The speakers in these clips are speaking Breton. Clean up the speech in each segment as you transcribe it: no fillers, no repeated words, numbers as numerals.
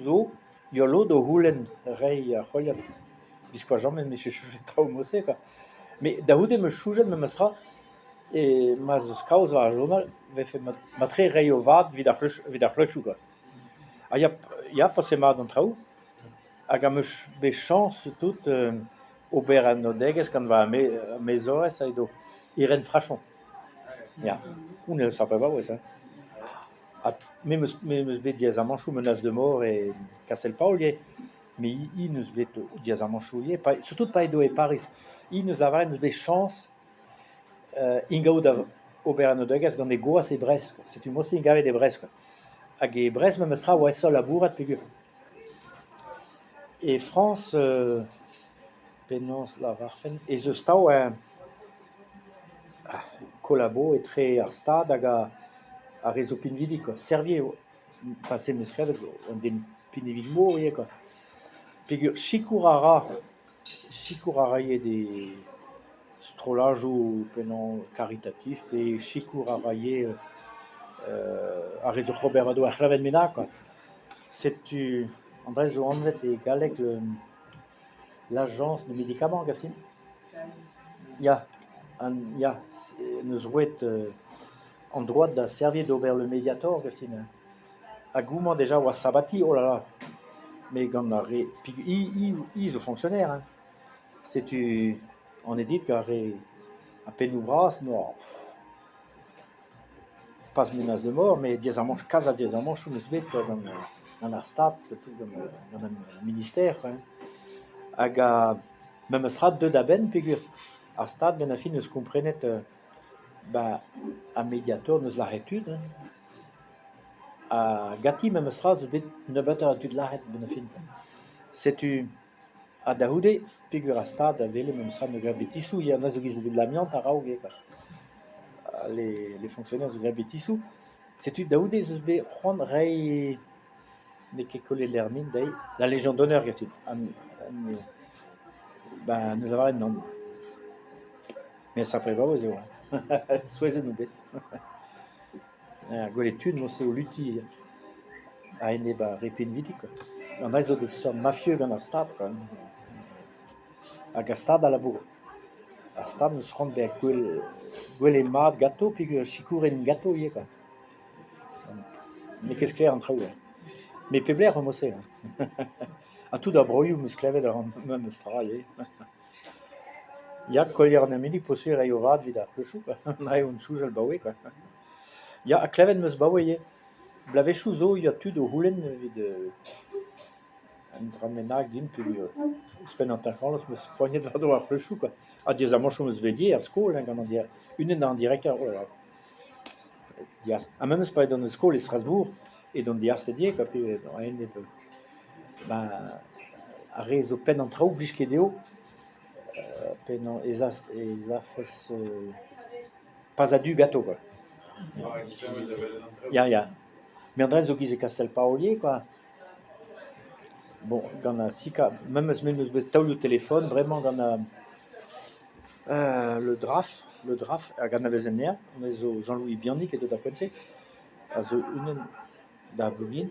zo, yolo do hulen rei a c'holiad. Biskwa jamais me choujet traoù mose, quoi. Mais daoude me choujet me mesra, et ma zo skaoz war a journal, vefe ma tre rei o vat vid ar c'hleuchou, quoi. A ya pas mat an traoù, hag am eus bet chans tout ober an odegez gant va a mezorez a edo Irène Frachon. Ya, on ne sapait pas, ouais, ça. Mais me bet diaz a manchou menace de mort et Castel Paulier. Mais il nous bet diaz a manchou, surtout pas edo e Paris. Il nous avait nous bet chance ingaout ober an odegez gant e goas e Brest. C'est une mosse ingavet e Brest, quoi. Hag e Brest me sera ouais sol labourat pegur. Et France penans la varfen et ze stau collabo et très ar stad hag a rezo pinvidi, quoi. Servier, enfin c'est meus krevet on den pinvidi mo, quoi. Pegur chikourara ye des strolajou penan caritatif pe chikourara ye a rezo Robert Vado a c'hlavet mena, quoi. C'est tu André zo anvet e galek l'agence de médicaments, gaftin. Ya, neus rouet en droit da servir d'ober le Mediator, gaftin. A gouman déjà oa sabati, oh là là. Mais gant a re... I zo fonctionnaire, hein. C'est tu... On est dit gare a penou bras, no... Pas menace de mort, mais diaz a manch, kaza diaz a manchou neus bet, quoi, gant ar stad, gant un ministère, quoi. Hag a... Même a strat deud a ben, pegur ar stad ben a fin neus komprenet a Mediator neus l'arretud, hein. A gati même stras bet nebeut a tud l'arret ben a fin. Setu a daoude pegur a stad a vele même stras ne grabetisou, ya na zo giz de l'amiante a raouge, quoi. Les fonctionnaires zo grabetisou. Setu daoude zeus bet c'hoant rei ne ket kolet l'hermine dei la Légion d'honneur, gati. Neus a varet non. Mais ça préva oz eo. Souezet nou bet. Gwelet tud mose o luti a ene repin vidi, quoi. An a zo de sort mafieux gant ar stad, quoi. Hag ar stad a labour. Ar stad neus c'hoant bet gwell e mat gato pegur chikouren gato, quoi. Ne ket sklaer an traoù, hein. Mais pebler mose, hein. A tout a broioù meus klevet an meus tra, Ya kollier an amidik posu rei o vat vid ar c'hleuchou, quoi. An a un choujal baoe, quoi. Ya a klevet meus baoe, blavechou zo ya tud o houlen vid an dramenag din pegur ouzpen an tañc'hañs meus poignet vado ar c'hleuchou, quoi. A diaz a manchou meus bedier ar skol, hein, gant an dir unan an direktor, oh là là. Diaz. A memes pa edon skol e Strasbourg et don diarstedier, quoi, pe a ene a re zo pen an traoù blij ket eo penan ezafes pas a du gato, quoi. Ya. Mais André zo giz e Castel Paulier, quoi. Bon, gant a sika, même meus bet taoul o téléphone, vraiment gant a le draf, a gant a vezen ner, on zo Jean-Louis Biannik et da Ponce, a zo unan da Blougin,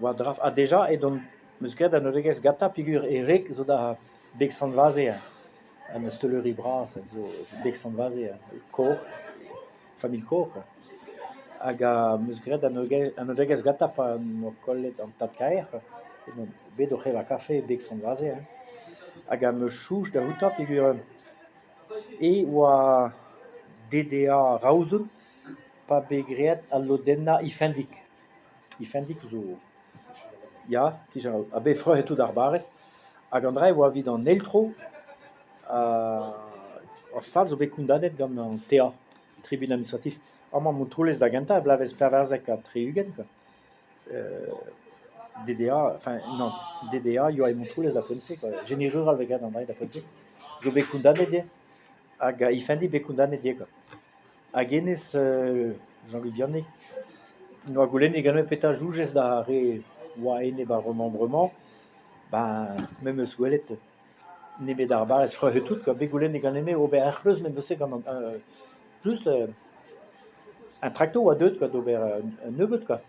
oa draf, a deja, et don meus gret an odegez gata pegur erek zo da beg sant vaze, a meus teuluri bras, zo beg sant vaze, Koch, famille Koch, hag a meus gret an odegez gata pa no kollet an tad kaer, et don bet o c'hev a kafe beg sant vaze, hag a meus chouj da houta pegur oa DDA raouzon pa begret a lodenna ifendik zo, ya, a bet freur tout ar barez, hag André oa vid an eltro, an stad zo bet koundanet gant an TA, tribunal administratif. Amañ montroulez da genta, blavez perverzek a treugen, quoi. DDA yo a montroulez da Ponce, quoi. Génie rural veget André da Ponce. Zo bet koundanet hag a ifendi bet koundanet, quoi. Hag enez Jean-Louis Biannik, no a goulennet gant peta joujez da re oa ene remembrement, même eus gwelet nemet ar barez freur tout, quoi. Bet goulennet gant eme ober ar c'hleuz men bose gant just un tracto oa deud, quoi, d'ober un nebeut, quoi.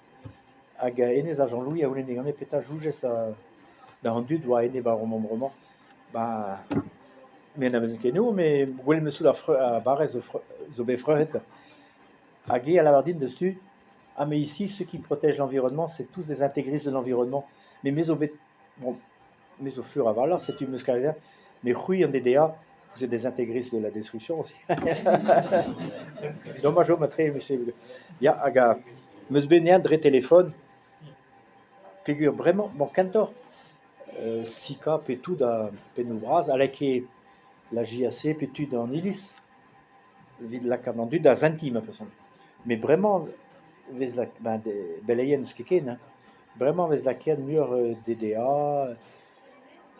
hag enez a Jean-Louis a oulen egane peta joujez da an dud oa ene ba roman. Ba, mais na vezin ket nou, mais gwell me soud a barrez zo bet freuret, quoi. Hag à la vardine de stu, ah mais ici, ceux qui protègent l'environnement, c'est tous des intégristes de l'environnement. Mais mes au bon, mais au fur et à valeur, c'est une muscarière. Mais oui, en DDA, vous êtes des intégristes de la destruction aussi. Dommage au matre, monsieur. Ya, aga, meus benéan dre téléphone, figure vraiment, bon, cantor, Sika, petou da penobraz, alek la JAC, petou dans Ilis, vid la canandu da Zintim, mais vraiment, vez la, ben, belayen skeken, hein. Vraiment, vez la ken mur DDA,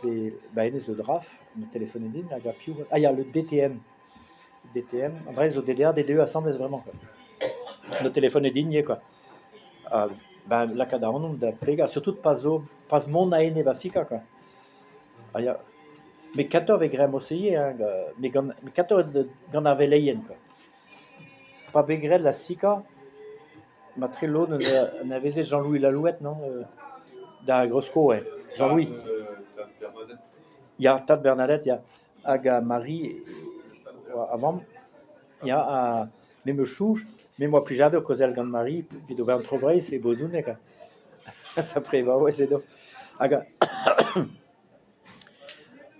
et ben, le draf, le téléphone din, aga piou. Ah, il y a le DTM. DTM, après, le DDA, DDE assemblent vraiment, quoi. Le téléphone est digne, quoi. Ben, la kada on da plega, surtout pas mon a ene basika, quoi. Ah, ya. Mais 14 avec Graham Osseye, hein, mais 14 gant avait leyen, quoi. Pas begred la sika, ma très l'eau n'a vezé Jean-Louis Lalouette, non, da Grosco, ouais. Jean-Louis. Il y a Tad Bernadette, il y a Aga Marie, avant, il y a même chouche, mais moi plus j'adore causer le gant Marie, puis de ben trop brais, c'est bozoune, quoi. Ça préva, ouais, c'est do. Aga,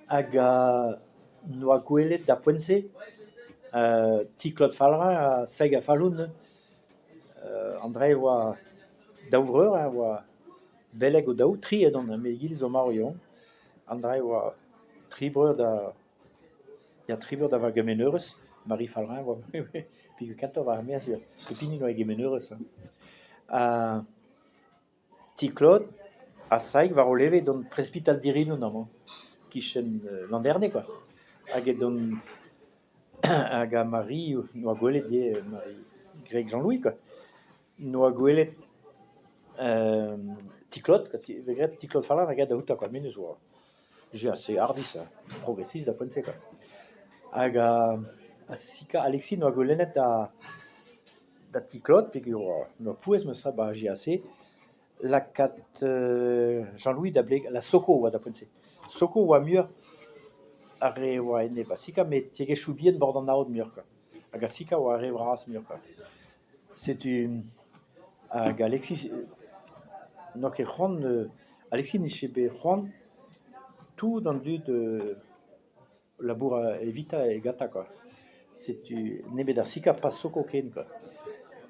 aga, noa gwelet da poense, ti Claude Fallerin, Sega Falloun, André oa daouvreur, hein, oa beleg o daou, tri edon, me gil zo marion, André oa tribreur da, il y a tribreur da var gemeneurus, Marie Fallerin, oa, puis kantor var mer sur, pepini noa gemeneurus, hein. Ti Claude, a Saig var o leve don prespital dirino, non, qui chen l'an dernier, quoi. Hag don hag a Marie, noa gwelet die, Marie Greg Jean-Louis, quoi. Noa gwelet ti Claude, ti Claude Fallerin hag a daouta, quoi, minus oa. J'ai assez hardis, hein, progressiste da poense, quoi. Hag a Sika, Alexis noa gwelet da ti Claude, puis noa pouez me sa, bah, j'ai assez. La kat Jean-Louis da bleg, la Soko oa da poense. Soko oa mur, are oa ene ba Sika, mais tiege choubien bord an aod mur, quoi. Hag a Sika oa are vras mur, quoi. C'est une... Hag Alexis... Donc, Alexis Nichebe Juan, tout dans le but de labour Evita et Gata, quoi. C'est tu nebe da Sika pas Soko ken, quoi.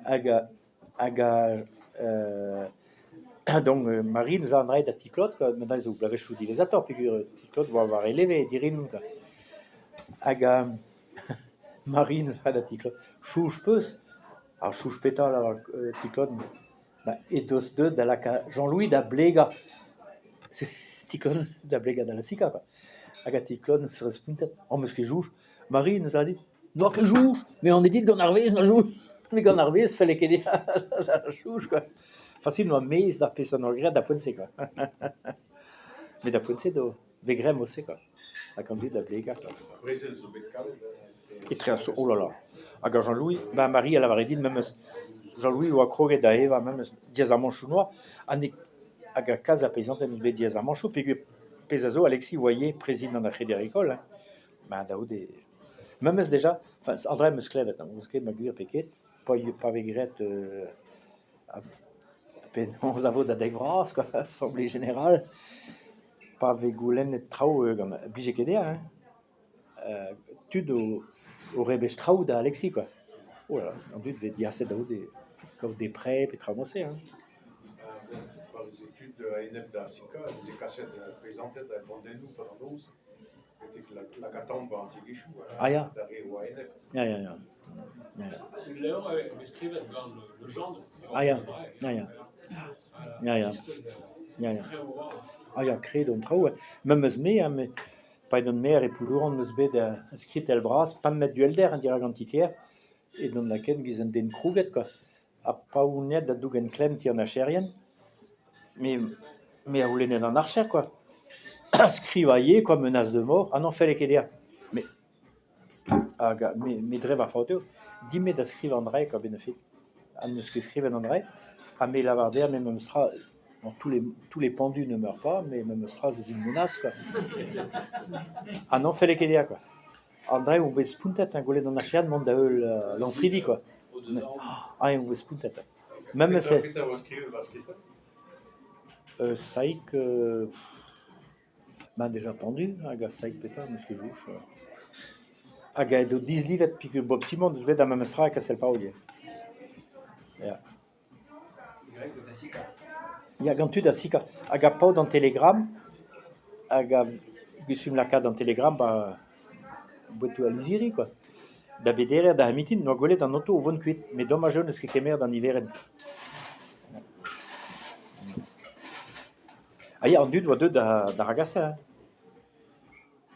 Hag donc Marie nous a andré da ti Claude, quoi. Maintenant ils ont blavé choudi les attends, puis ti Claude va avoir élevé dirin, quoi. Hag Marie nous a da ti Claude chouche peus, alors chouche pétal alors ti Claude, bah, et dos deux da la Jean-Louis da blega, c'est ti Claude da blega da la Sika, quoi. Hag ti Claude nous se respunte, oh mais ce que jouche, Marie nous a dit non que jouche, mais on est dit qu'on arvez na joue, mais qu'on arvez fait les kédé la chouche, quoi. Facile no mez da pesan orgret da poense, quoi. Mais da poense do vegrem aussi, quoi. La conduite da blega, quoi. Et très oh là là. Hag Jean-Louis, ben Marie elle avait dit même Jean-Louis ou a crogué da Eva même diaz a manchou noir, hag a kaz a paysan tems bet diaz a manchou, puis pesazo Alexis voyait président da crédit agricole, hein. Ben daou des même déjà, enfin André me sklevet, hein, vous sklevet ma guir peket, pas vegret on avo da deg vras, quoi, assemblée générale, pas vegoulen et trao gant bije kedea, hein. Tud au rebech trao da Alexis, quoi. Oh là là, en but ve diaset dao des prêts et tramossé, hein. Par les études de ANF da Sika, les cassettes présentées dans Bondenou pendant 12, c'était que la catombe anti-guichou, Ah, ya. d'arrêt au ANF. Ya. Léon avait escrit dans le genre. Ah, ya. Ah, ya, créé d'un trao, même eus me, hein, mais pas d'un mer et poulouran meus bet skrit el bras, pas mettre du elder, hein, dirag antiquaire, et don la ken gizen den krouget, quoi. A pa ounet da dougen klem ti an acherien, mais a oulenet an archer, quoi. Skrivaillé, quoi, menace de mort. Ah non, fait les kédéa. Mais, mais drev a fauteo, dimé da skriv André, quoi, benefit. An eus ket skriven André, mais Lavardère, mais même sera, bon, tous les pendus ne meurent pas, mais même sera c'est une menace, quoi. Ah non, fait les kédéa, quoi. André, on va spuntet, un golé dans la chienne, monde l'enfridi, quoi. Ah, on va spuntet. Même c'est. Peter was skriven basketten. Saïk, ben déjà pendu, aga Saïk péta, mais ce que joue. Aga de 10 livres, puis que Bob Simon, je vais dans ma mestra, que c'est le paulier. Il y a gantu da sika. Aga pau dans Telegram, aga gusum la cas dans Telegram, bah, boitu à l'isiri, quoi. Da bedere, da hamitin, no golé dans auto au von cuit, mais dommage, ne ce qui kemer dans l'hiver. Ah, il y a un dud, deux da ragassa,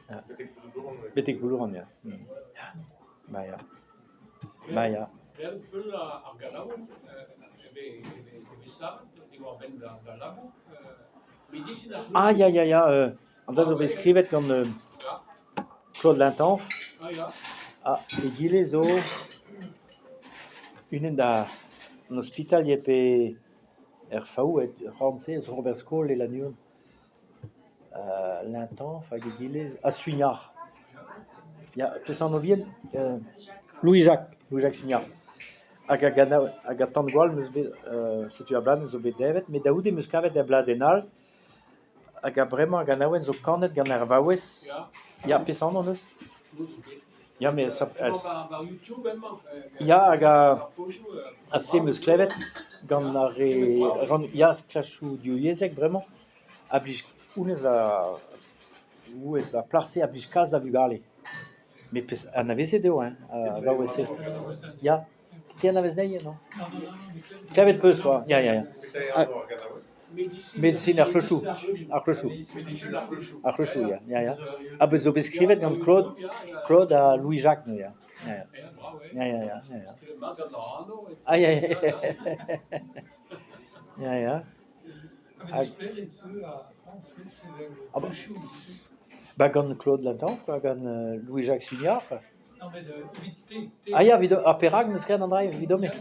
hein. Betek boulouran, ja. Bah, ja. Bah, ja. Krijg ik wel Arganawen, ebe samen, die waren ben de labo. Medicina. Ah, ja. Anders op beskrivet kan Ja. Claude Lintanf. Ah ja. Ah, e gile zo unen da un hospital jepe RFAU et Ramsey, Robert Skoll et la Nyon. Lintanf, hag e gile a Suignard. Ja, peus an ovien Louis-Jacques Suignard. Hag a tant gwal meus bet, setu a blad meus o bet devet, met daoude meus kavet a blad enal, hag a bremañ hag a naouen zo kanet gant ar vaouez. Ja. Ja, peus an eus. Ja, mais ça. Par YouTube, Ja, hag a se meus klevet gant ar ja, klachou dioiezek, bremañ, a blij ounez a plarse a blij kaz da vugale. Mais peus an aveze deo, hein, a vaouez. Ja, te an avez neie, non? Klevet peus, quoi. Ja. Peter Arganawen. Medicine ar chlechou. Medicine Argelshow. Ar chlechou, ja. Ah, bez zo beskrivet gant Claude a Louis-Jacques, no, ja. Ja. Ah, ja. Bah, gant Claude Lintanf, quoi, gant Louis-Jacques Suignard, quoi. Non, mais de vite, Ah, ja, a perag, neus ket an drai, vidome.